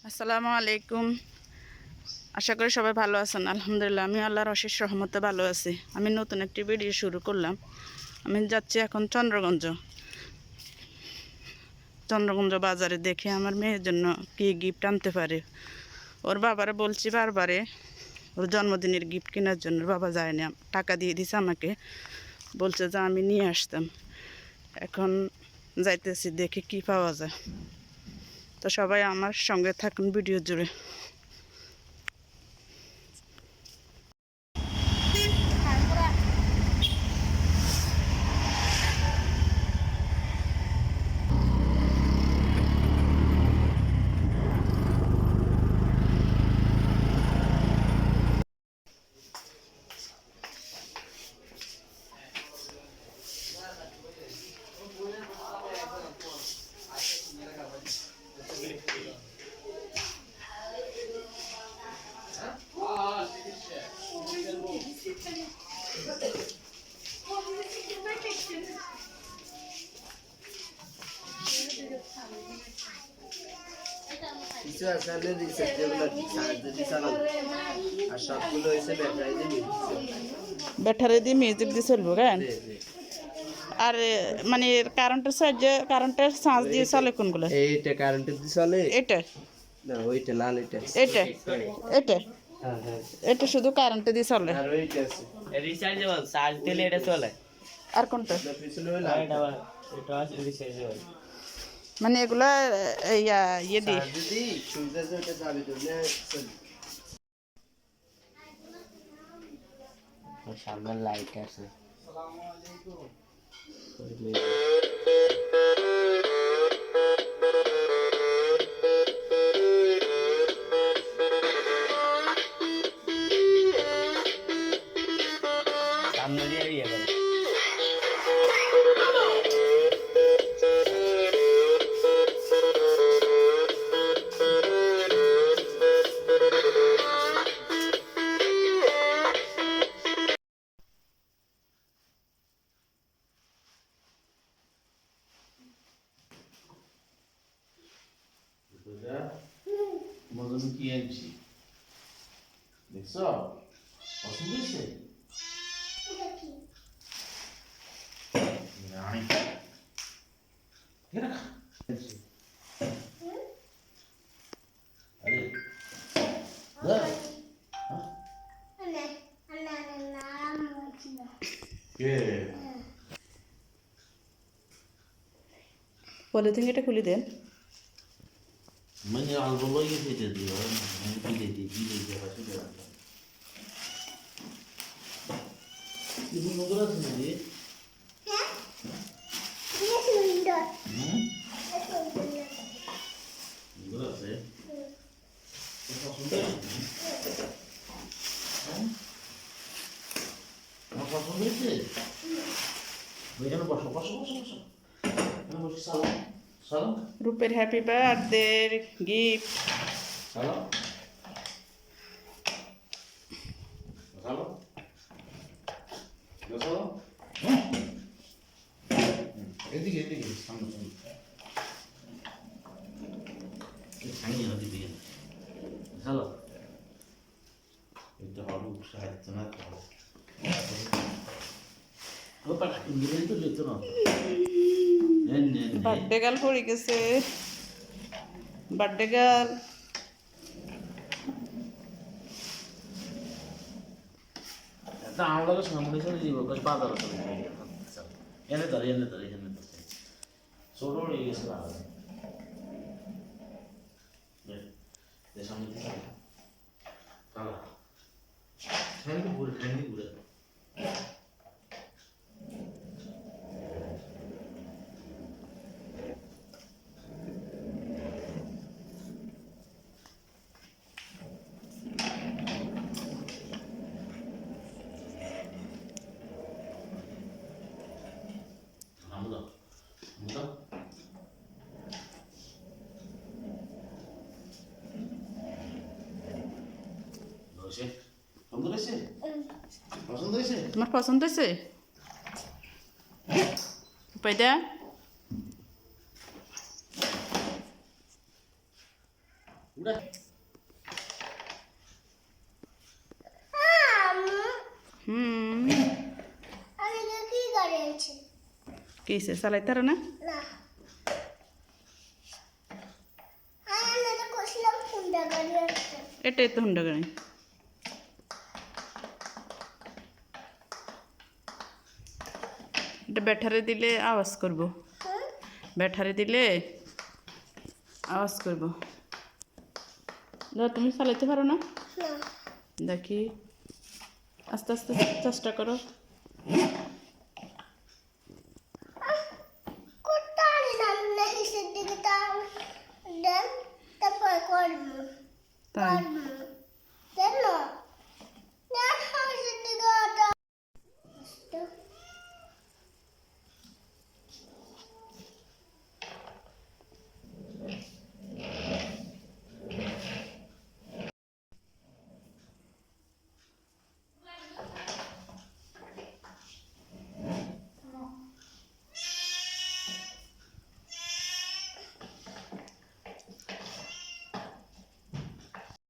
আসসালামু আলাইকুম। আশা করি সবাই ভালো আছেন। আলহামদুলিল্লাহ আমি আল্লাহর অশেষ রহমতে ভালো আছি। আমি নতুন একটি ভিডিও শুরু করলাম। আমি যাচ্ছি এখন চন্দ্রগঞ্জ বাজারে, দেখে আমার মেয়ের জন্য কি গিফট আনতে পারে। ওর বাবারে বলছি বারবারে ওর জন্মদিনের গিফট কেনার জন্য, বাবা যায়নি, টাকা দিয়ে দিছে আমাকে, বলছে যে আমি নিয়ে আসতাম। এখন যাইতেছি, দেখে কি পাওয়া যায়। তো সবাই আমার সঙ্গে থাকুন ভিডিও জুড়ে। কিছু আসলে রিসেট যেগুলো যদি চালান আর সবগুলো হয়েছে ব্যাটারি দিয়ে মিউজিক দিয়ে চলবো কেন? আর মানে কারেন্টের সাহায্যে, কারেন্টের চার্জ দিয়ে চলে কোনগুলো? এইটা কারেন্টের দিয়ে চলে, এটা না ওইটা লাল, এটা এটা এটা হ্যাঁ হ্যাঁ, এটা শুধু কারেন্টে দিয়ে চলে। আর ওইটা আছে রিচার্জেবল, চার্জ দিলে এটা চলে। আর কোনটা? পিছনে ওই লাল, এটা আছে রিচার্জেবল। মানে এগুলা ইয়ে দিয়ে চার্জ যদি সুইচ আছে ওটা চাবি দিলে সামনে লাইট আছে। সামনে দিয়ে ইয়ে করে মদন কি আনছি দেখছ, পছন্দ হয়েছে? পলিথিন এটা খুলে দেন। মানে অল্প লই গেছে এটা দিয়ে বিলে দিয়ে পাশে কি নজর আছে নাকি? নজর আছে পছন্দ আমার পছন্দ হয়েছে। ওইখানে বসো বসো বসো বসো, বসে সালাম সালাম রূপের হ্যাপি বার্থডে গিফট। সালাম সালাম সালাম, এদিকে এদিকে সামনে সামনে সামনে দিকে হ্যালো, এটা হবে সাহায্য না করো ও পাটা ইংরেজি তো লিখতো না। বার্থডে গার্ল পড়ে গেছে, বার্থডে গার্ল। এটা আমরা সামনে চলে যাবো বাজারে চলে যাবো, এনে ধরে ছোট হয়ে গেছে সামনে থেকে ঠান্ডি ঘুরে পছন্দ হয়েছে? তোমার পছন্দ হয়েছে? উপায়টা হুম আমি তো কি গাড়ি আনছি কিসে চালাইতে পারো না? না আমি তো কইছিলাম কোনটা গাড়ি আছে এটাই তো হুন্ডা গাড়ি। এটা ব্যাটারি দিলে আওয়াজ করব, ব্যাটারি দিলে আওয়াজ করব। দাদা তুমি চালাইতে পারো না? না দেখি আস্তে আস্তে চেষ্টা করো।